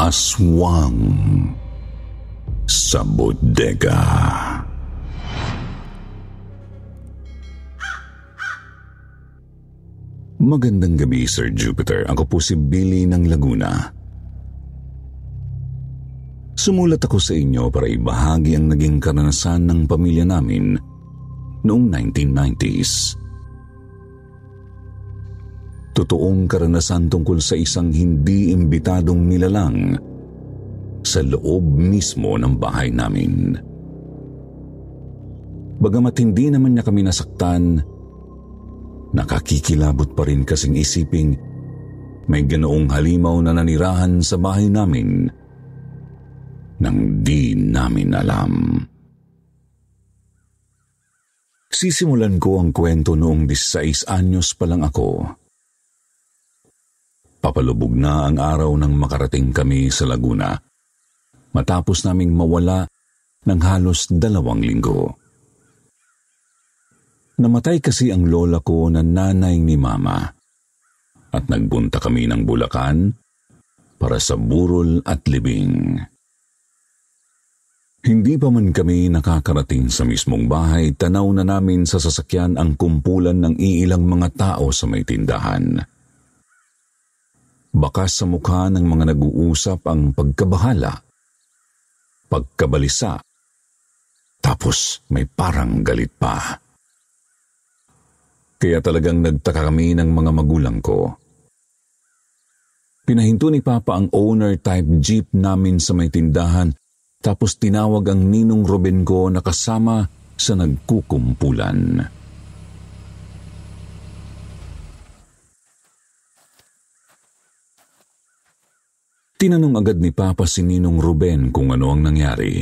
Aswang sa bodega. Magandang gabi, Sir Jupiter. Ako po si Billy ng Laguna. Sumulat ako sa inyo para ibahagi ang naging karanasan ng pamilya namin noong 1990s. Totoong karanasan tungkol sa isang hindi imbitadong nilalang sa loob mismo ng bahay namin. Bagamat hindi naman niya kami nasaktan, nakakikilabot pa rin kasing isiping may ganoong halimaw na nanirahan sa bahay namin nang di namin alam. Sisimulan ko ang kwento noong 16 anyos pa lang ako. Papalubog na ang araw nang makarating kami sa Laguna, matapos naming mawala ng halos 2 linggo. Namatay kasi ang lola ko na nanay ni Mama at nagpunta kami ng Bulacan para sa burol at libing. Hindi pa man kami nakakarating sa mismong bahay, tanaw na namin sa sasakyan ang kumpulan ng iilang mga tao sa may tindahan. Bakas sa mukha ng mga nag-uusap ang pagkabahala, pagkabalisa, tapos may parang galit pa. Kaya talagang nagtaka kami ng mga magulang ko. Pinahinto ni Papa ang owner-type jeep namin sa may tindahan, tapos tinawag ang ninong Ruben ko na kasama sa nagkukumpulan. Tinanong agad ni Papa si Ninong Ruben kung ano ang nangyari.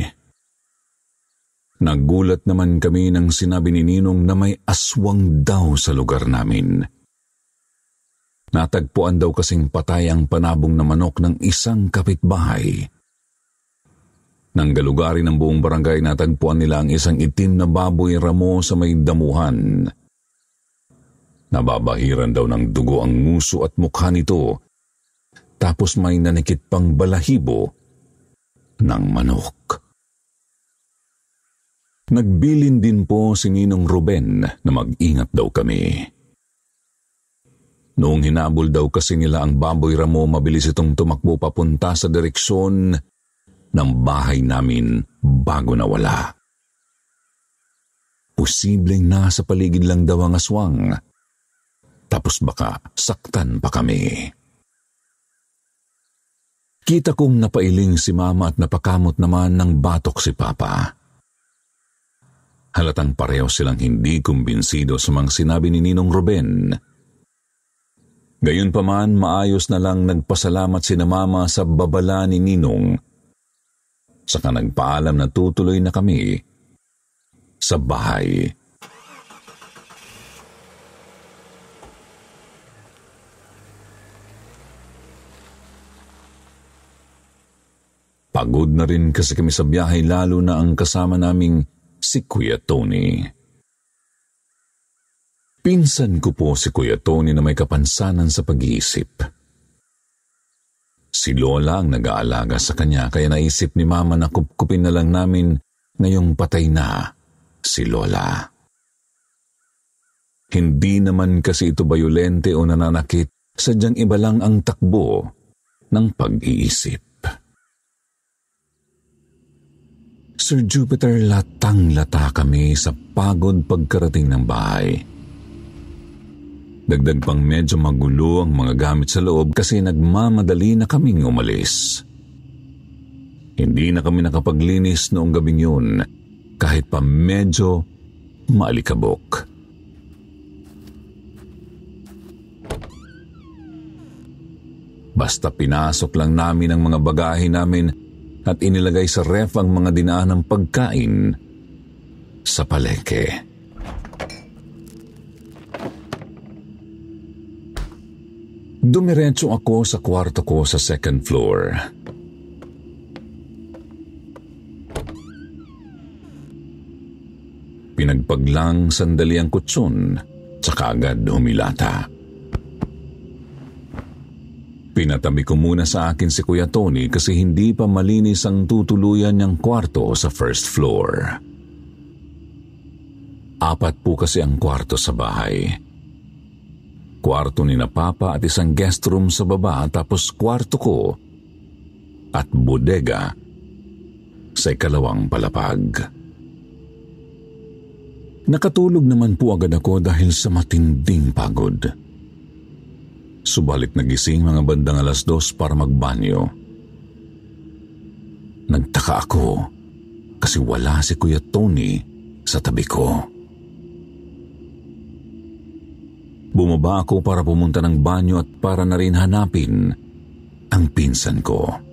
Nagulat naman kami nang sinabi ni Ninong na may aswang daw sa lugar namin. Natagpuan daw kasing patay ang panabong na manok ng isang kapitbahay. Nang galugarin ng buong barangay, natagpuan nila ang isang itim na baboy ramo sa may damuhan. Nababahiran daw ng dugo ang nguso at mukha nito, tapos may nanikit pang balahibo ng manok. Nagbilin din po si Ninong Ruben na mag-ingat daw kami. Noong hinabol daw kasi nila ang baboy ramo, mabilis itong tumakbo papunta sa direksyon ng bahay namin bago nawala. Posibleng nasa paligid lang daw ang aswang, tapos baka saktan pa kami. Kita kong napailing si Mama at napakamot naman ng batok si Papa. Halatang pareho silang hindi kumbinsido sa mga sinabi ni Ninong Ruben. Gayunpaman, maayos na lang nagpasalamat sina Mama sa babala ni Ninong. Saka nagpaalam na tutuloy na kami sa bahay. Pagod na rin kasi kami sa biyahe, lalo na ang kasama naming si Kuya Tony. Pinsan ko po si Kuya Tony na may kapansanan sa pag-iisip. Si Lola ang nag-aalaga sa kanya, kaya naisip ni Mama na kupkupin na lang namin ngayong patay na si Lola. Hindi naman kasi ito bayolente o nananakit, sadyang iba lang ang takbo ng pag-iisip. Sir Jupiter, latang-lata kami sa pagod pagkarating ng bahay. Dagdag pang medyo magulo ang mga gamit sa loob kasi nagmamadali na kaming umalis. Hindi na kami nakapaglinis noong gabing yun, kahit pa medyo maalikabok. Basta pinasok lang namin ang mga bagahe namin at inilagay sa ref ang mga dinaanang pagkain sa palengke. Dumiretso ako sa kwarto ko sa second floor. Pinagpaglang sandali ang kutsun, tsaka agad humilata. Pinatabi ko muna sa akin si Kuya Tony kasi hindi pa malinis ang tutuluyan niyang kwarto sa first floor. 4 po kasi ang kwarto sa bahay. Kwarto ni na Papa at isang guest room sa baba, tapos kwarto ko at bodega sa ikalawang palapag. Nakatulog naman po agad ako dahil sa matinding pagod. Subalit nagising mga bandang 2:00 para magbanyo. Nagtaka ako kasi wala si Kuya Tony sa tabi ko. Bumaba ako para pumunta ng banyo at para na rin hanapin ang pinsan ko.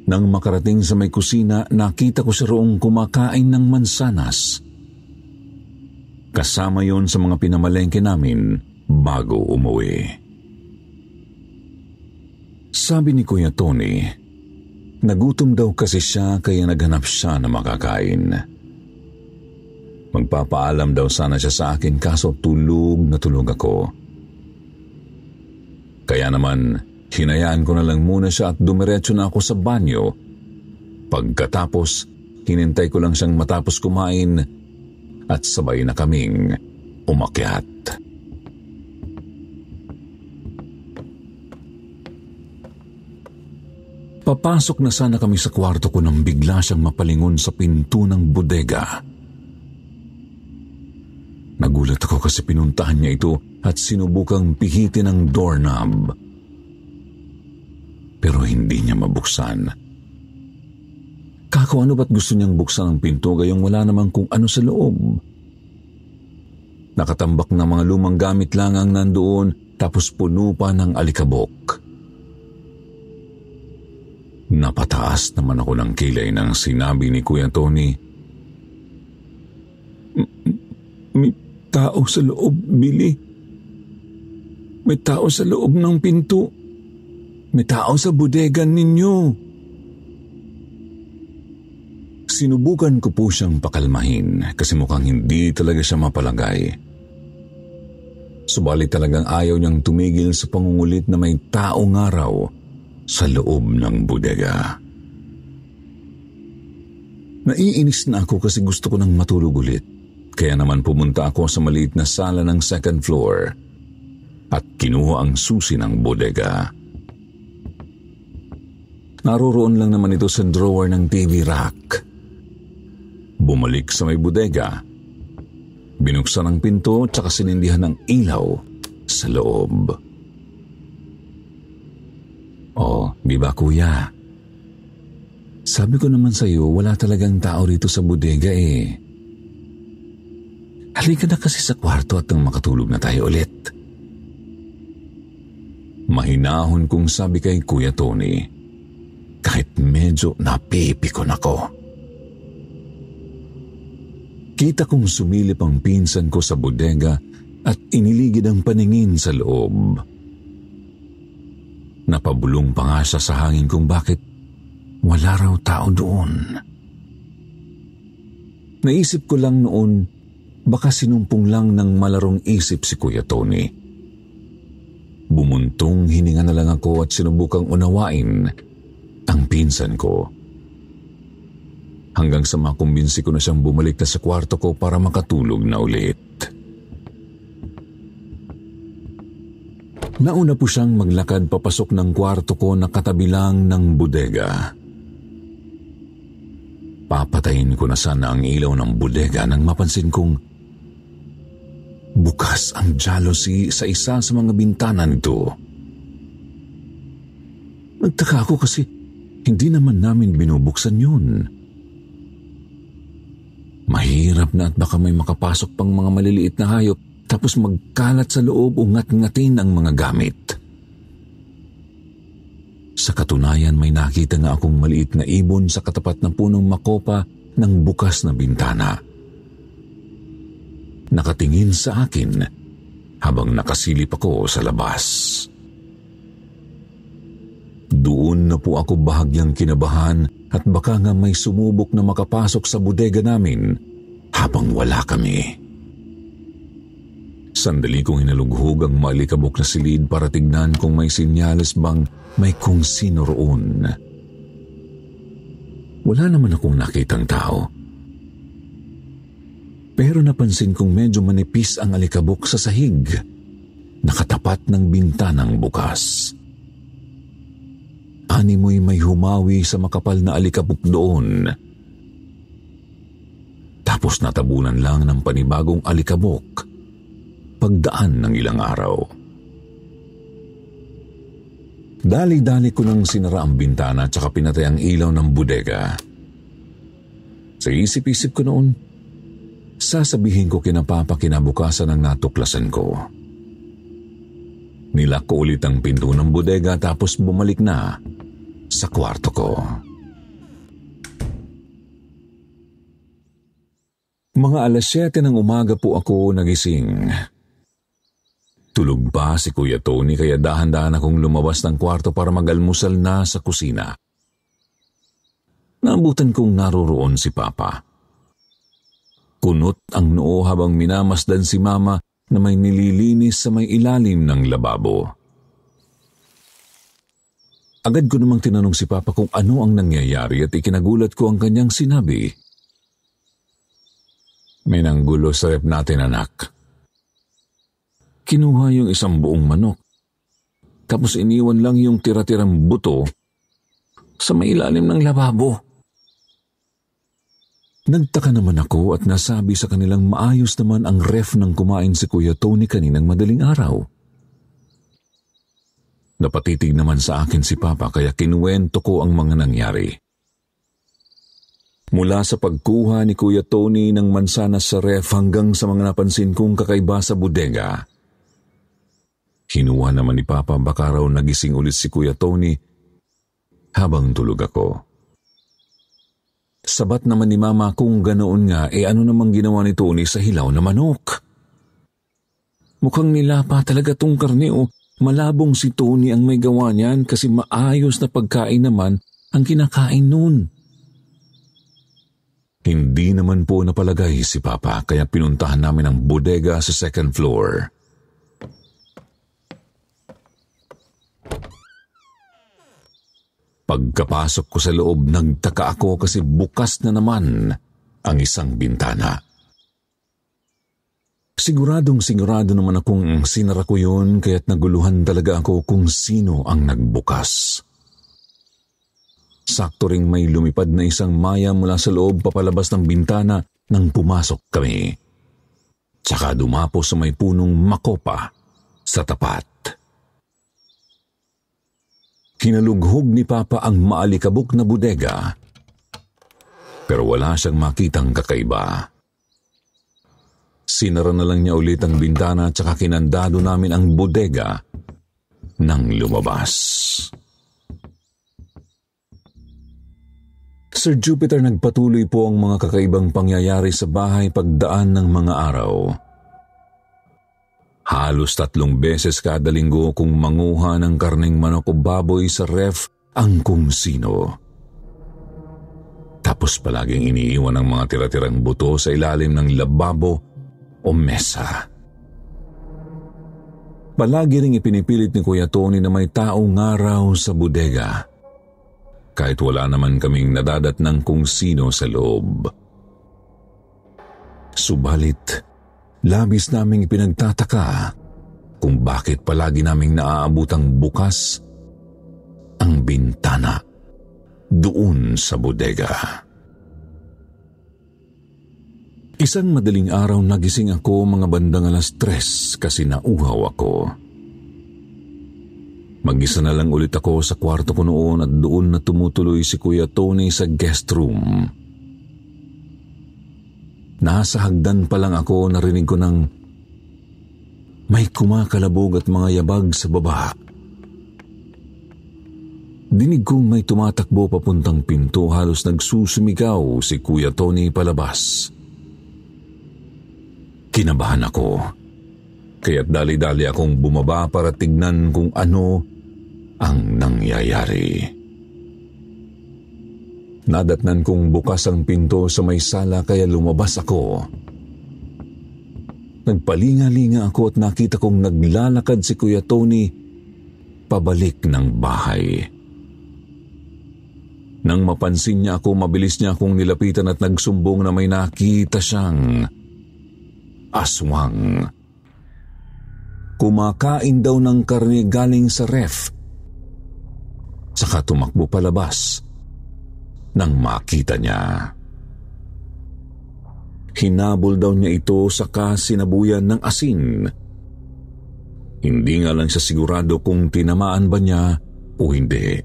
Nang makarating sa may kusina, nakita ko siya roong kumakain ng mansanas. Kasama yon sa mga pinamalengke namin bago umuwi. Sabi ni Kuya Tony, nagutom daw kasi siya kaya naghanap siya na makakain. Magpapaalam daw sana siya sa akin kaso tulog na tulog ako. Kaya naman, hinayaan ko na lang muna siya at dumiretso na ako sa banyo. Pagkatapos, hinintay ko lang siyang matapos kumain at sabay na kaming umakyat. Papasok na sana kami sa kwarto ko nang bigla siyang mapalingon sa pinto ng bodega. Nagulat ako kasi pinuntahan niya ito at sinubukang pihitin ang doorknob. Pero hindi niya mabuksan. Kako, ano ba't gusto niyang buksan ang pinto gayong wala namang kung ano sa loob? Nakatambak na mga lumang gamit lang ang nandoon tapos puno pa ng alikabok. Napataas naman ako ng kilay nang sinabi ni Kuya Tony, "May tao sa loob, Billy. May tao sa loob ng pinto. May tao sa bodega ninyo." Sinubukan ko po siyang pakalmahin kasi mukhang hindi talaga siya mapalagay. Subalit talagang ayaw niyang tumigil sa pangungulit na may tao nga raw sa loob ng bodega. Naiinis na ako kasi gusto ko nang matulog ulit. Kaya naman pumunta ako sa maliit na sala ng second floor at kinuha ang susi ng bodega. Naroroon lang naman ito sa drawer ng TV rack. Bumalik sa may bodega, binuksan ang pinto at saka sinindihan ng ilaw sa loob. "Oh, di ba kuya? Sabi ko naman sa iyo, wala talagang tao rito sa bodega eh. Halika na kasi sa kwarto at nang makatulog na tayo ulit." Mahinahon kong sabi kay Kuya Tony, kahit medyo napipikon ako. Kita kong sumilip ang pinsan ko sa bodega at iniligid ang paningin sa loob. Napabulong pa nga siya sa hangin kung bakit wala raw tao doon. Naisip ko lang noon, baka sinumpong lang ng malarong isip si Kuya Tony. Bumuntong hininga na lang ako at sinubukang unawain ang pinsan ko. Hanggang sa makumbinsi ko na siyang bumalik na sa kwarto ko para makatulog na ulit. Nauna po siyang maglakad papasok ng kwarto ko na katabi lang ng bodega. Papatayin ko na sana ang ilaw ng bodega nang mapansin kong bukas ang jealousy sa isa sa mga bintana nito. Nagtaka ako kasi hindi naman namin binubuksan yun. Mahirap na at baka may makapasok pang mga maliliit na hayop tapos magkalat sa loob o ngat-ngatin ang mga gamit. Sa katunayan, may nakita nga akong maliit na ibon sa katapat ng punong makopa ng bukas na bintana. Nakatingin sa akin habang nakasilip ako sa labas. Doon na po ako bahagyang kinabahan at baka nga may sumubok na makapasok sa bodega namin habang wala kami. Sandali kong hinalughog ang maalikabok na silid para tignan kung may sinyales bang may kung sino roon. Wala naman akong nakitang tao. Pero napansin kong medyo manipis ang alikabok sa sahig, nakatapat ng bintanang bukas. Animoy may humawi sa makapal na alikabok doon. Tapos natabunan lang ng panibagong alikabok pagdaan ng ilang araw. Dali-dali ko nang sinara ang bintana at saka pinatay ang ilaw ng bodega. Sa isip-isip ko noon, sasabihin ko kina Papa kinabukasan ang natuklasan ko. Nilak ko ulit ang pinto ng bodega tapos bumalik na sa kwarto ko. Mga 7:00 ng umaga po ako nagising. Tulog pa si Kuya Tony kaya dahan-dahan akong lumabas ng kwarto para mag-almusal na sa kusina. Naabutan kong naroroon si Papa. Kunot ang noo habang minamasdan si Mama na may nililinis sa may ilalim ng lababo. Agad ko namang tinanong si Papa kung ano ang nangyayari at ikinagulat ko ang kanyang sinabi. May nanggulo sa rep natin, anak. Kinuha yung isang buong manok, tapos iniwan lang yung tira-tirang buto sa may ilalim ng lababo. Nagtaka naman ako at nasabi sa kanilang maayos naman ang ref ng kumain si Kuya Tony kaninang madaling araw. Napatitig naman sa akin si Papa kaya kinuwento ko ang mga nangyari. Mula sa pagkuha ni Kuya Tony ng mansanas sa ref hanggang sa mga napansin kong kakaiba sa bodega. Hinuha naman ni Papa baka raw nagising ulit si Kuya Tony habang tulog ako. Sabat naman ni Mama kung ganoon nga ano namang ginawa ni Tony sa hilaw na manok. Mukhang nilapa talaga tong karne malabong si Tony ang may gawa niyan kasi maayos na pagkain naman ang kinakain nun. Hindi naman po napalagay si Papa kaya pinuntahan namin ang bodega sa second floor. Pagkapasok ko sa loob, nagtaka ako kasi bukas na naman ang isang bintana. Sigurado naman akong sinara ko yun kaya't naguluhan talaga ako kung sino ang nagbukas. Sakto ring may lumipad na isang maya mula sa loob papalabas ng bintana nang pumasok kami. Tsaka dumapo sa may punong makopa sa tapat. Kinalughog ni Papa ang maalikabok na bodega, pero wala siyang makitang kakaiba. Sinara na lang niya ulit ang bintana at saka kinandado namin ang bodega nang lumabas. Sir Jupiter, nagpatuloy po ang mga kakaibang pangyayari sa bahay pagdaan ng mga araw. Halos 3 beses kada linggo kung manguha ng karneng manok o baboy sa ref ang kung sino. Tapos palaging iniiwan ang mga tira-tirang buto sa ilalim ng lababo o mesa. Palagi ring ipinipilit ni Kuya Tony na may taong araw sa bodega, kahit wala naman kaming nadadatnang kung sino sa loob. Subalit, labis naming ipinagtataka kung bakit palagi naming naaabutang bukas ang bintana doon sa bodega. Isang madaling araw nagising ako mga bandang 3:00 kasi nauhaw ako. Mag-isa na lang ulit ako sa kwarto ko noon at doon na tumutuloy si Kuya Tony sa guest room. Nasa hagdan pa lang ako, narinig ko ng may kumakalabog at mga yabag sa baba. Dinig kong may tumatakbo papuntang pinto, halos nagsusumigaw si Kuya Tony palabas. Kinabahan ako, kaya't dali-dali akong bumaba para tignan kung ano ang nangyayari. Nadatnan kong bukas ang pinto sa may sala kaya lumabas ako. Nagpalinga-linga ako at nakita kong naglalakad si Kuya Tony pabalik ng bahay. Nang mapansin niya ako, mabilis niya akong nilapitan at nagsumbong na may nakita siyang aswang. Kumakain daw ng karne galing sa ref. Saka tumakbo palabas nang makita niya. Hinabol daw niya ito saka sinabuyan ng asin. Hindi nga lang siya sigurado kung tinamaan ba niya o hindi.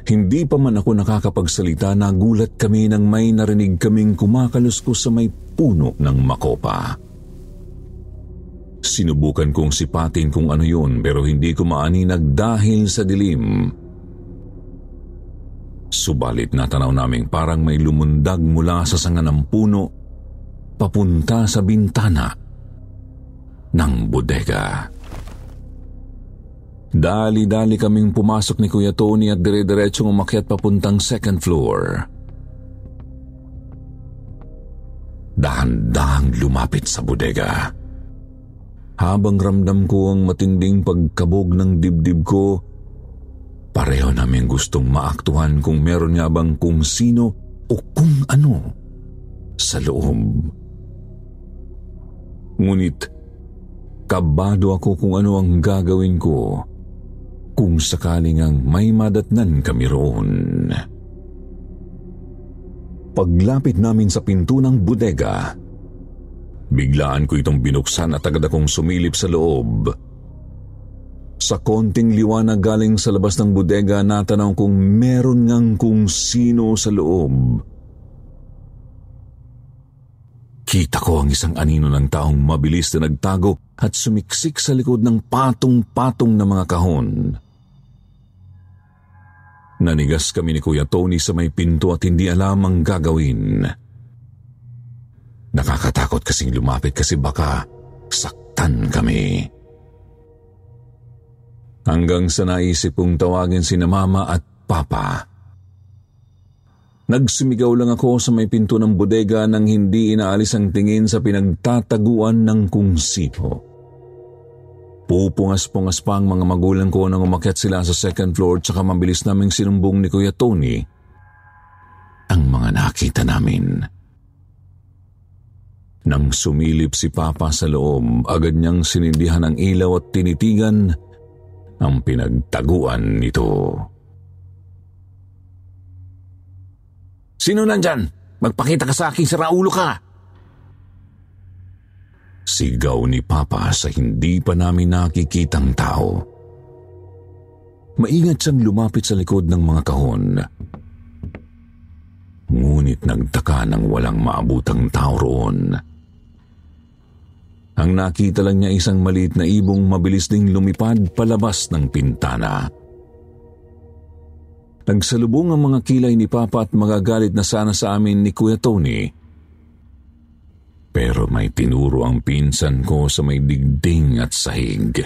Hindi pa man ako nakakapagsalita, nagulat kami nang may narinig kaming kumakaluskos sa may puno ng makopa. Sinubukan kong sipatin kung ano yun pero hindi ko maaninag dahil sa dilim. Subalit natanaw naming parang may lumundag mula sa sanga ng puno papunta sa bintana ng bodega. Dali-dali kaming pumasok ni Kuya Tony at dire-diretsong umakyat papuntang second floor. Dahan-dahang lumapit sa bodega. Habang ramdam ko ang matinding pagkabog ng dibdib ko, pareho namin gustong maaktuhan kung meron nga bang kung sino o kung ano sa loob. Ngunit kabado ako kung ano ang gagawin ko kung sakaling ang may madatnan kami roon. Paglapit namin sa pinto ng bodega, biglaan ko itong binuksan at agad akong sumilip sa loob. Sa konting liwanag galing sa labas ng bodega, natanaw kong meron ngang kung sino sa loob. Kita ko ang isang anino ng taong mabilis na nagtago at sumiksik sa likod ng patong-patong na mga kahon. Nanigas kami ni Kuya Tony sa may pinto at hindi alam ang gagawin. Nakakatakot kasing lumapit kasi baka saktan kami. Hanggang sa naisip kong tawagin sina Mama at Papa. Nagsumigaw lang ako sa may pinto ng bodega nang hindi inaalis ang tingin sa pinagtataguan ng kung sino. Pupungas-pungas pa ang mga magulang ko nang umakyat sila sa second floor tsaka mabilis naming sinumbong ni Kuya Tony ang mga nakita namin. Nang sumilip si Papa sa loob, agad niyang sinindihan ang ilaw at tinitigan ang pinagtaguan nito. "Sino nandyan? Magpakita ka sa akin, sira ulo ka!" Sigaw ni Papa sa hindi pa namin nakikitang tao. Maingat siyang lumapit sa likod ng mga kahon. Ngunit nagtaka nang walang maabutang tao roon. Ang nakita lang niya isang maliit na ibong mabilis ding lumipad palabas ng pintana. Nagsalubong ang mga kilay ni Papa at magagalit na sana sa amin ni Kuya Tony. Pero may tinuro ang pinsan ko sa may digding at sahig.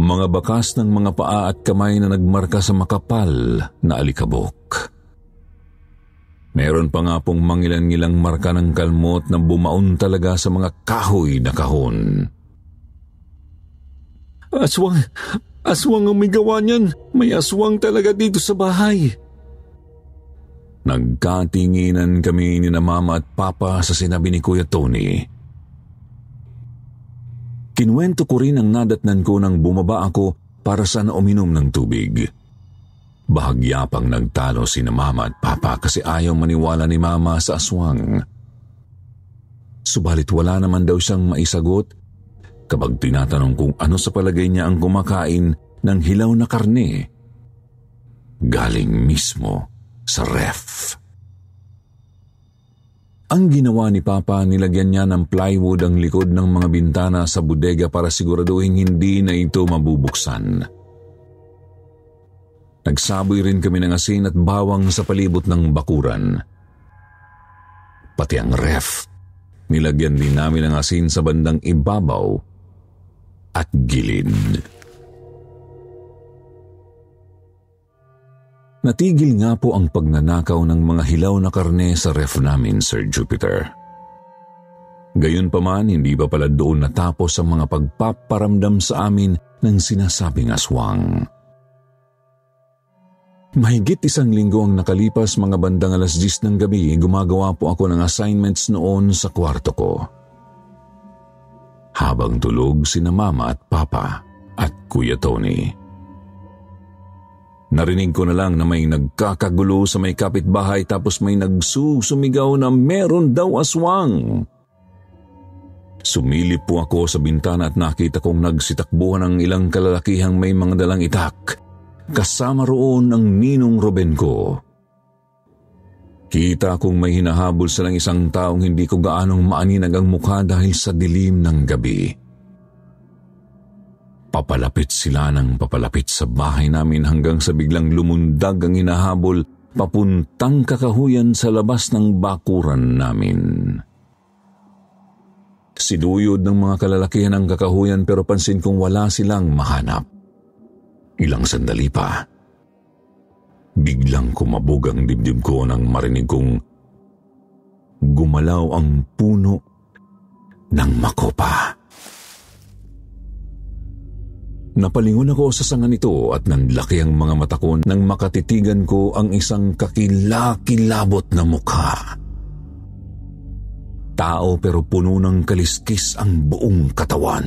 Mga bakas ng mga paa at kamay na nagmarka sa makapal na alikabok. Meron pa nga pong mangilan-ngilang marka ng kalmot na bumaon talaga sa mga kahoy na kahon. "Aswang! Aswang ang may gawa niyan! May aswang talaga dito sa bahay!" Nagkatinginan kami ni na Mama at Papa sa sinabi ni Kuya Tony. Kinuwento ko rin ang nadatnan ko nang bumaba ako para sana uminom ng tubig. Bahagya pang nagtalo si na Mama at Papa kasi ayaw maniwala ni Mama sa aswang. Subalit wala naman daw siyang maisagot kapag tinatanong kung ano sa palagay niya ang kumakain ng hilaw na karne galing mismo sa ref. Ang ginawa ni Papa, nilagyan niya ng plywood ang likod ng mga bintana sa bodega para siguraduhin hindi na ito mabubuksan. Nagsaboy rin kami ng asin at bawang sa palibot ng bakuran. Pati ang ref, nilagyan din namin ng asin sa bandang ibabaw at gilid. Natigil nga po ang pagnanakaw ng mga hilaw na karne sa ref namin, Sir Jupiter. Gayunpaman, hindi pa pala doon natapos ang mga pagpaparamdam sa amin ng sinasabing aswang. Mahigit 1 linggo ang nakalipas, mga bandang 10:00 ng gabi, gumagawa po ako ng assignments noon sa kwarto ko. Habang tulog sina Mama at Papa at Kuya Tony. Narinig ko na lang na may nagkakagulo sa may kapitbahay tapos may nagsusumigaw na meron daw aswang. Sumilip po ako sa bintana at nakita kong nagsitakbuhan ng ilang kalalakihang may mga dalang itak. Kasama roon ang ninong Ruben ko. Kita kong may hinahabol silang isang taong hindi ko gaanong maaninag ang mukha dahil sa dilim ng gabi. Papalapit sila ng papalapit sa bahay namin hanggang sa biglang lumundag ang hinahabol papuntang kakahuyan sa labas ng bakuran namin. Siduyod ng mga kalalakihan ang kakahuyan pero pansin kong wala silang mahanap. Ilang sandali pa, biglang kumabog ang dibdib ko nang marinig kong gumalaw ang puno ng makopa. Napalingon ako sa sanga nito at nanlaki ang mga mata ko nang makatitigan ko ang isang kakilakilabot na mukha. Tao pero puno ng kaliskis ang buong katawan.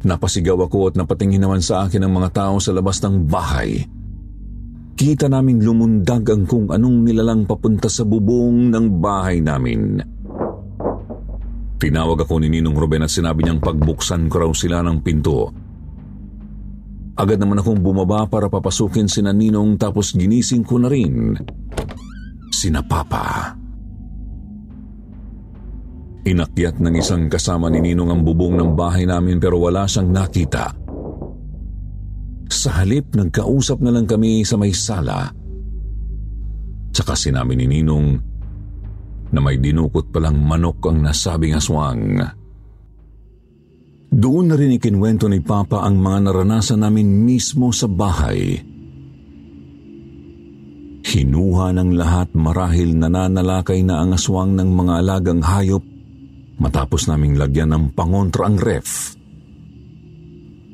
Napasigaw ako at napatingin naman sa akin ang mga tao sa labas ng bahay. Kita naming lumundag ang kung anong nilalang papunta sa bubong ng bahay namin. Tinawag ako ni Ninong Ruben at sinabi niyang pagbuksan ko raw sila ng pinto. Agad naman akong bumaba para papasukin sina Ninong tapos ginising ko na rin sina Papa. Inakyat ng isang kasama ni Ninong ang bubong ng bahay namin pero wala siyang nakita. Sa halip, nagkausap na lang kami sa may sala. Tsaka sinabi ni Ninong na may dinukot palang manok ang nasabing aswang. Doon na rin ikinwento ni Papa ang mga naranasan namin mismo sa bahay. Hinuha ng lahat marahil nananalakay na ang aswang ng mga alagang hayop matapos naming lagyan ng pangontra ang ref.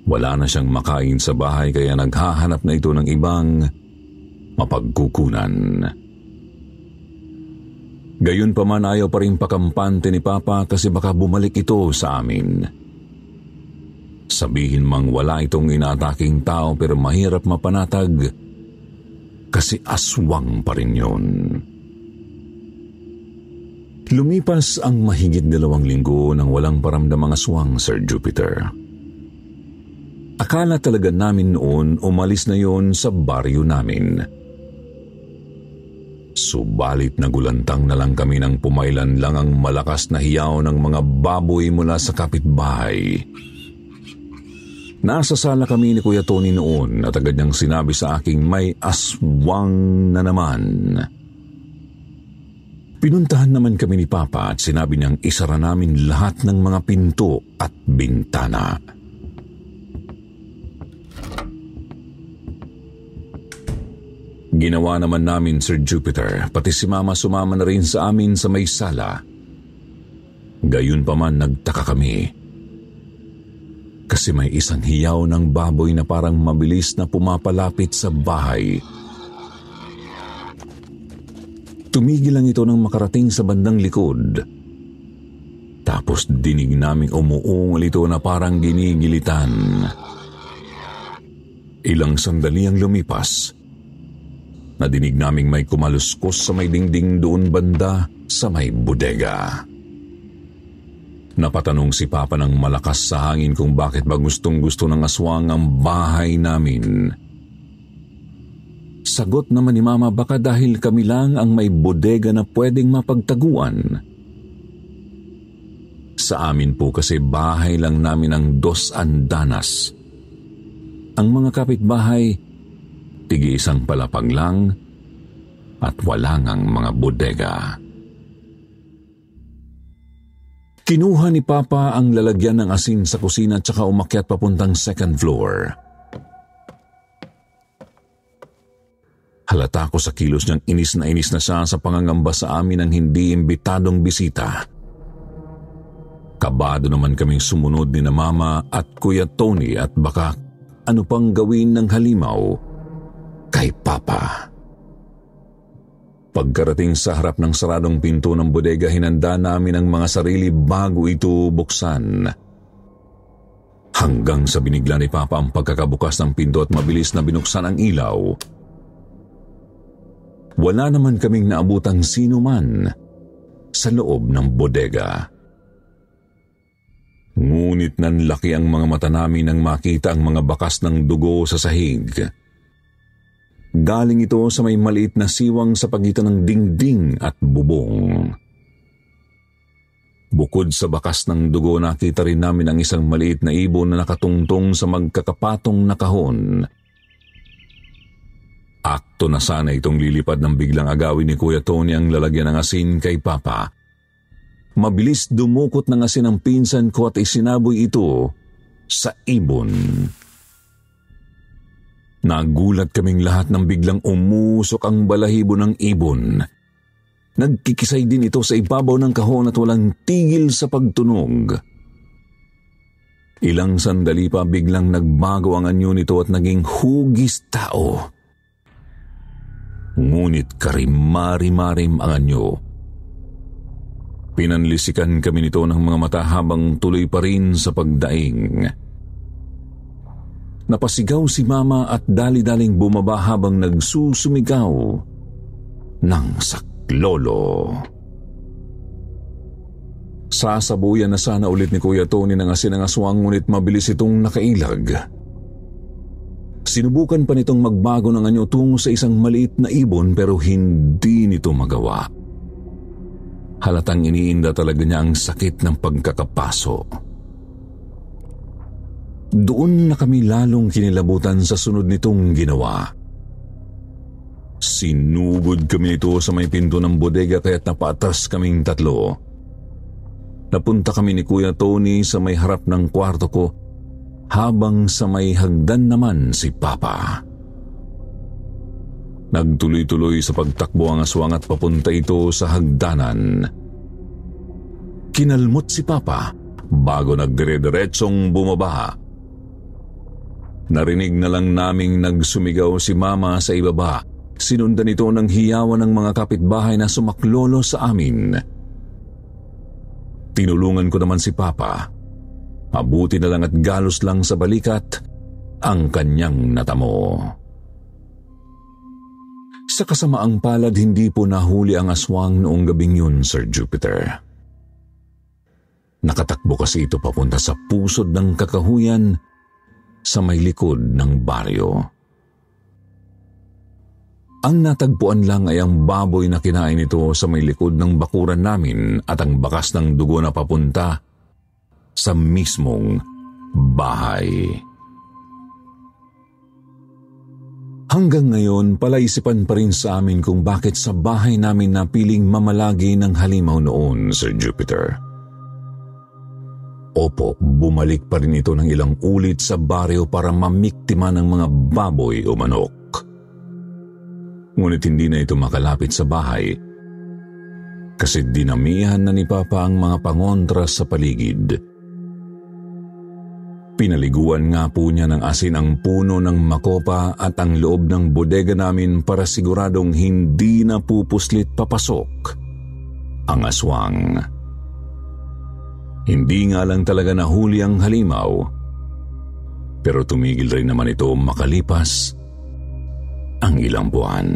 Wala na siyang makain sa bahay kaya naghahanap na ito ng ibang mapagkukunan. Gayunpaman ayaw pa rin pakampante ni Papa kasi baka bumalik ito sa amin. Sabihin mang wala itong inaataking tao pero mahirap mapanatag kasi aswang pa rin yun. Lumipas ang mahigit 2 linggo nang walang paramdam ang aswang, Sir Jupiter. Akala talaga namin noon umalis na yon sa baryo namin. Subalit nagulantang na lang kami nang pumailan lang ang malakas na hiyaw ng mga baboy mula sa kapitbahay. Nasa sala kami ni Kuya Tony noon at agad niyang sinabi sa aking may aswang na naman. Pinuntahan naman kami ni Papa at sinabi niyang isara namin lahat ng mga pinto at bintana. Ginawa naman namin, Sir Jupiter, pati si Mama sumama na rin sa amin sa may sala. Gayunpaman nagtaka kami. Kasi may isang hiyaw ng baboy na parang mabilis na pumapalapit sa bahay. Tumigil lang ito nang makarating sa bandang likod. Tapos dinig naming umuungal ito na parang ginigilitan. Ilang sandali ang lumipas. Nadinig naming may kumaluskos sa may dingding doon banda sa may bodega. Napatanong si Papa ng malakas sa hangin kung bakit ba gustong-gusto ng aswang ang bahay namin. Sagot naman ni Mama baka dahil kami lang ang may bodega na pwedeng mapagtaguan. Sa amin po kasi bahay lang namin ang 2 andanas. Ang mga kapitbahay, tig-isang palapag lang at wala ngang mga bodega. Kinuha ni Papa ang lalagyan ng asin sa kusina at saka umakyat papuntang 2nd floor. Halata ko sa kilos niyang inis na siya sa pangangamba sa amin ng hindi imbitadong bisita. Kabado naman kaming sumunod ni na Mama at Kuya Tony at baka ano pang gawin ng halimaw kay Papa. Pagkarating sa harap ng saradong pinto ng bodega, hinanda namin ang mga sarili bago ito buksan. Hanggang sa binigla ni Papa ang pagkakabukas ng pinto at mabilis na binuksan ang ilaw. Wala naman kaming naabutang sino man sa loob ng bodega. Ngunit nanlaki ang mga mata namin nang makita ang mga bakas ng dugo sa sahig. Galing ito sa may maliit na siwang sa pagitan ng dingding at bubong. Bukod sa bakas ng dugo, nakita rin namin ang isang maliit na ibon na nakatungtong sa magkakapatong na kahon. Akto na sana itong lilipad ng biglang agawin ni Kuya Tony ang lalagyan ng asin kay Papa. Mabilis dumukot ng asin ang pinsan ko at isinaboy ito sa ibon. Nagulat kaming lahat nang biglang umusok ang balahibo ng ibon. Nagkikisay din ito sa ibabaw ng kahon at walang tigil sa pagtunog. Ilang sandali pa biglang nagbago ang anyo nito at naging hugis tao. Ngunit karimari-marim ang anyo. Pinanlisikan kami nito ng mga mata habang tuloy pa rin sa pagdaing. Napasigaw si Mama at dali-daling bumaba habang nagsusumigaw ng saklolo. Sasabuyan na sana ulit ni Kuya Tony ng asin ang aswang, ngunit mabilis itong nakailag. Sinubukan pa nitong magbago ng anyo tungo sa isang maliit na ibon pero hindi nito magawa. Halatang iniinda talaga niya ang sakit ng pagkakapaso. Doon na kami lalong kinilabutan sa sunod nitong ginawa. Sinugod kami nito sa may pinto ng bodega kaya't napaatras kaming tatlo. Napunta kami ni Kuya Tony sa may harap ng kwarto ko habang sa may hagdan naman si Papa. Nagtuloy-tuloy sa pagtakbo ang aswang at papunta ito sa hagdanan. Kinalmot si Papa bago nagdire-diretsong bumaba. Narinig na lang naming nagsumigaw si Mama sa ibaba. Sinundan ito ng hiyawan ng mga kapitbahay na sumaklolo sa amin. Tinulungan ko naman si Papa. Mabuti na lang at galos lang sa balikat ang kanyang natamo. Sa kasamaang palad, hindi po nahuli ang aswang noong gabing yun, Sir Jupiter. Nakatakbo kasi ito papunta sa pusod ng kakahuyan sa may likod ng baryo. Ang natagpuan lang ay ang baboy na kinain nito sa may likod ng bakuran namin at ang bakas ng dugo na papunta sa mismong bahay. Hanggang ngayon, palaisipan pa rin sa amin kung bakit sa bahay namin napiling mamalagi ng halimaw noon, Sir Jupiter. Opo, bumalik pa rin ito ng ilang ulit sa baryo para mamiktima ng mga baboy o manok. Ngunit hindi na ito makalapit sa bahay kasi dinamihan na ni Papa ang mga pangontra sa paligid. Pinaliguan nga po niya ng asin ang puno ng makopa at ang loob ng bodega namin para siguradong hindi na pupuslit papasok ang aswang. Hindi nga lang talaga nahuli ang halimaw, pero tumigil rin naman ito makalipas ang ilang buwan.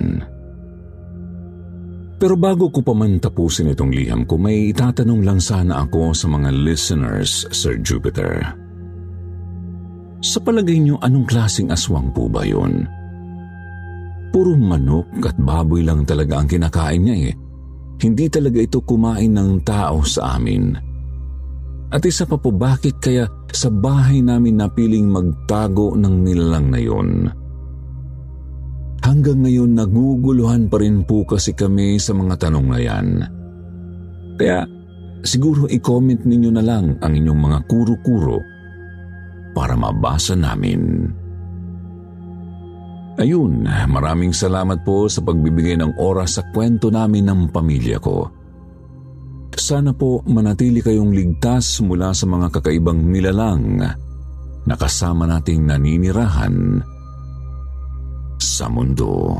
Pero bago ko pa man tapusin itong liham ko, may itatanong lang sana ako sa mga listeners, Sir Jupiter. Sa palagay niyo, anong klaseng aswang po ba yun? Puro manok at baboy lang talaga ang kinakain niya eh. Hindi talaga ito kumain ng tao sa amin. At isa pa po, bakit kaya sa bahay namin napiling magtago ng nilalang na yun? Hanggang ngayon naguguluhan pa rin po kasi kami sa mga tanong na yan. Kaya siguro i-comment ninyo na lang ang inyong mga kuro-kuro para mabasa namin. Ayun, maraming salamat po sa pagbibigay ng oras sa kwento namin ng pamilya ko. Sana po manatili kayong ligtas mula sa mga kakaibang nilalang na kasama nating naninirahan sa mundo.